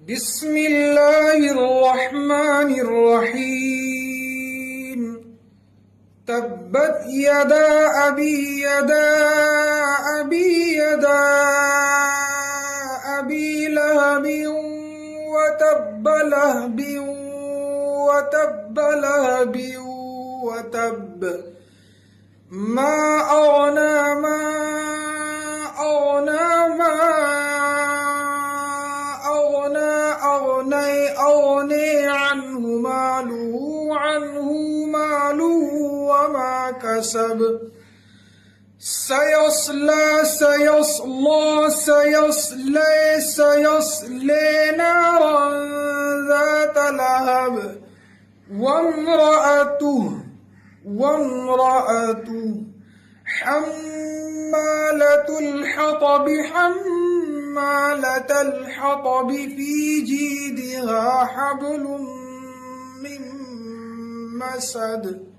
بسم الله الرحمن الرحيم. تبت يدا أبي لهب وتب ما أغني عنه ماله وما كسب. سيصلى نارا ذات لهب وامرأته حمالة الحطب في جيدها حبل من مسد.